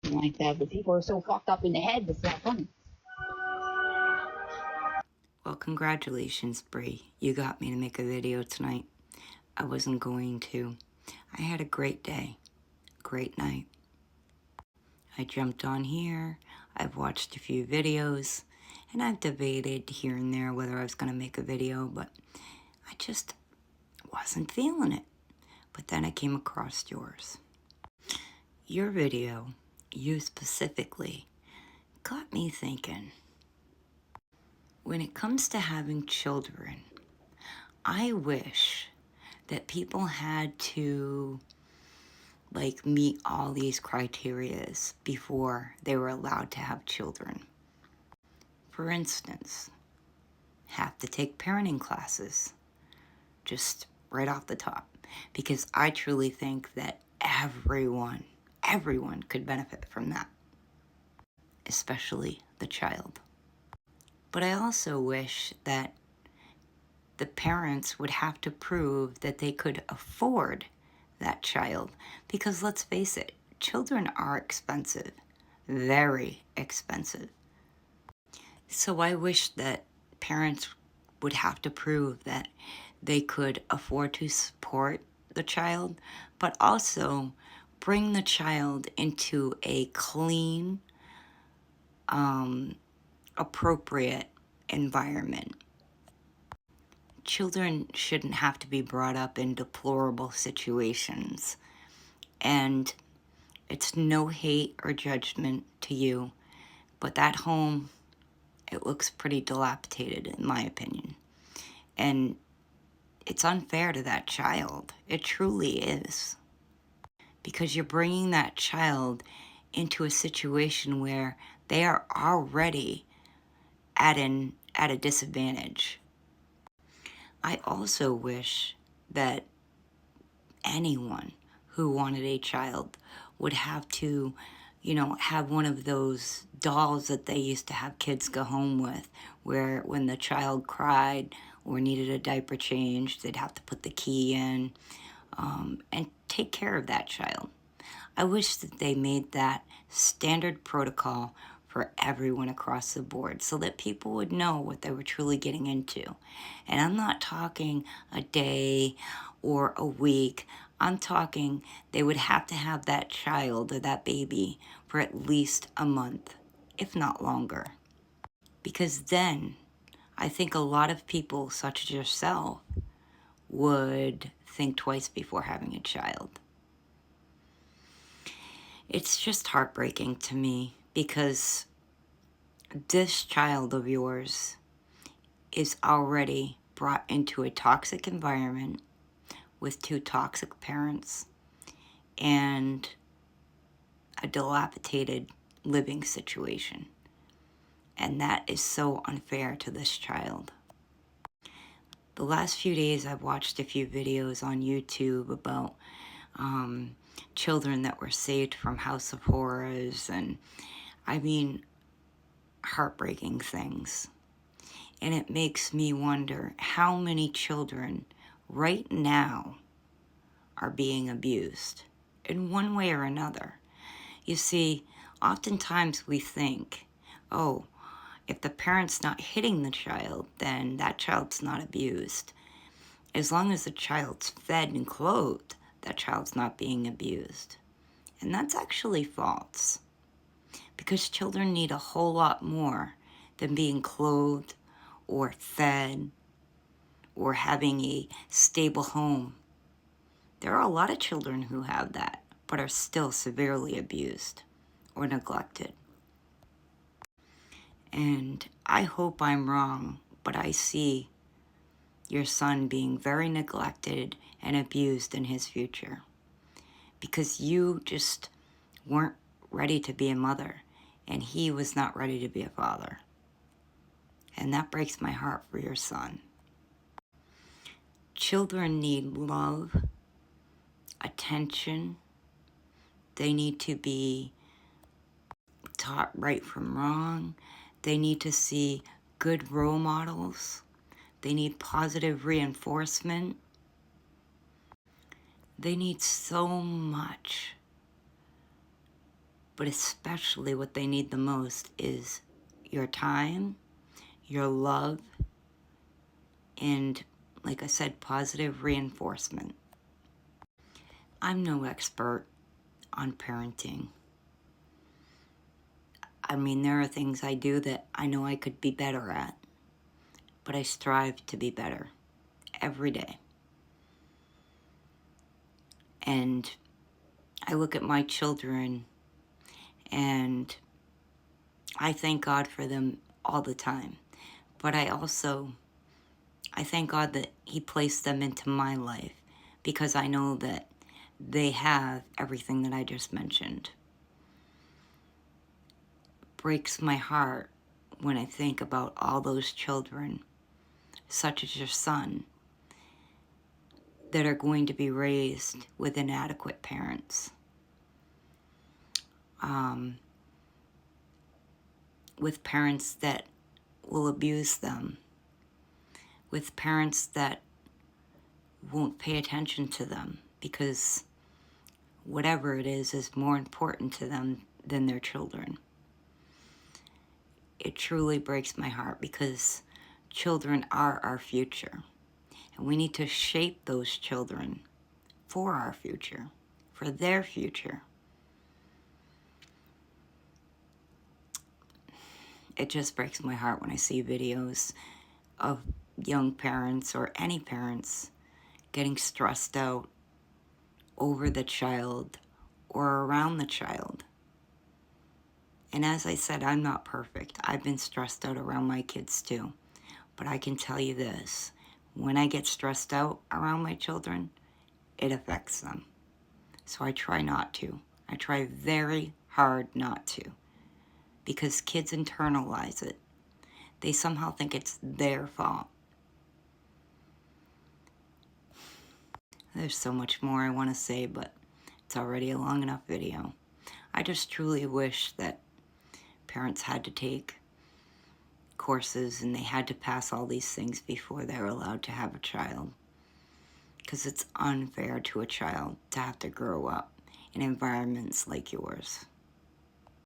anything like that, but people are so fucked up in the head, it's not funny. Well, congratulations, Bree. You got me to make a video tonight. I wasn't going to. I had a great day, great night. I jumped on here, I've watched a few videos, and I've debated here and there whether I was going to make a video, but I just wasn't feeling it. But then I came across yours. Your video, you specifically, got me thinking. When it comes to having children, I wish that people had to meet all these criterias before they were allowed to have children. For instance, have to take parenting classes, just right off the top, because I truly think that everyone could benefit from that, especially the child. But I also wish that the parents would have to prove that they could afford that child, because let's face it, children are expensive, very expensive. So I wish that parents would have to prove that they could afford to support the child, but also bring the child into a clean, appropriate environment. Children shouldn't have to be brought up in deplorable situations. And it's no hate or judgment to you, but that home, it looks pretty dilapidated in my opinion. And it's unfair to that child. It truly is. Because you're bringing that child into a situation where they are already at a disadvantage. I also wish that anyone who wanted a child would have to, have one of those dolls that they used to have kids go home with, where when the child cried or needed a diaper change, they'd have to put the key in, and take care of that child. I wish that they made that standard protocol for everyone across the board so that people would know what they were truly getting into. And I'm not talking a day or a week. I'm talking they would have to have that child or that baby for at least a month, if not longer. Because then I think a lot of people, such as yourself, would think twice before having a child. It's just heartbreaking to me because this child of yours is already brought into a toxic environment with two toxic parents and a dilapidated living situation. And that is so unfair to this child. The last few days I've watched a few videos on YouTube about children that were saved from House of Horrors, and heartbreaking things. And it makes me wonder how many children right now are being abused in one way or another. You see, oftentimes we think, oh, if the parent's not hitting the child, then that child's not abused. As long as the child's fed and clothed, that child's not being abused. And that's actually false, because children need a whole lot more than being clothed or fed or having a stable home. There are a lot of children who have that, but are still severely abused or neglected. And I hope I'm wrong, but I see your son being very neglected and abused in his future because you just weren't ready to be a mother and he was not ready to be a father. And that breaks my heart for your son. Children need love, attention. They need to be taught right from wrong. They need to see good role models. They need positive reinforcement. They need so much. But especially what they need the most is your time, your love, and, like I said, positive reinforcement. I'm no expert on parenting. I mean, there are things I do that I know I could be better at, but I strive to be better every day. And I look at my children and I thank God for them all the time. But I thank God that He placed them into my life, because I know that they have everything that I just mentioned. It breaks my heart when I think about all those children, such as your son, that are going to be raised with inadequate parents. With parents that will abuse them, with parents that won't pay attention to them because whatever it is more important to them than their children. It truly breaks my heart, because children are our future, and we need to shape those children for our future, for their future. It just breaks my heart when I see videos of young parents or any parents getting stressed out over the child or around the child. And as I said, I'm not perfect. I've been stressed out around my kids too. But I can tell you this, when I get stressed out around my children, it affects them. So I try not to. I try very hard not to, because kids internalize it. They somehow think it's their fault. There's so much more I want to say, but it's already a long enough video. I just truly wish that parents had to take courses and they had to pass all these things before they were allowed to have a child. Because it's unfair to a child to have to grow up in environments like yours.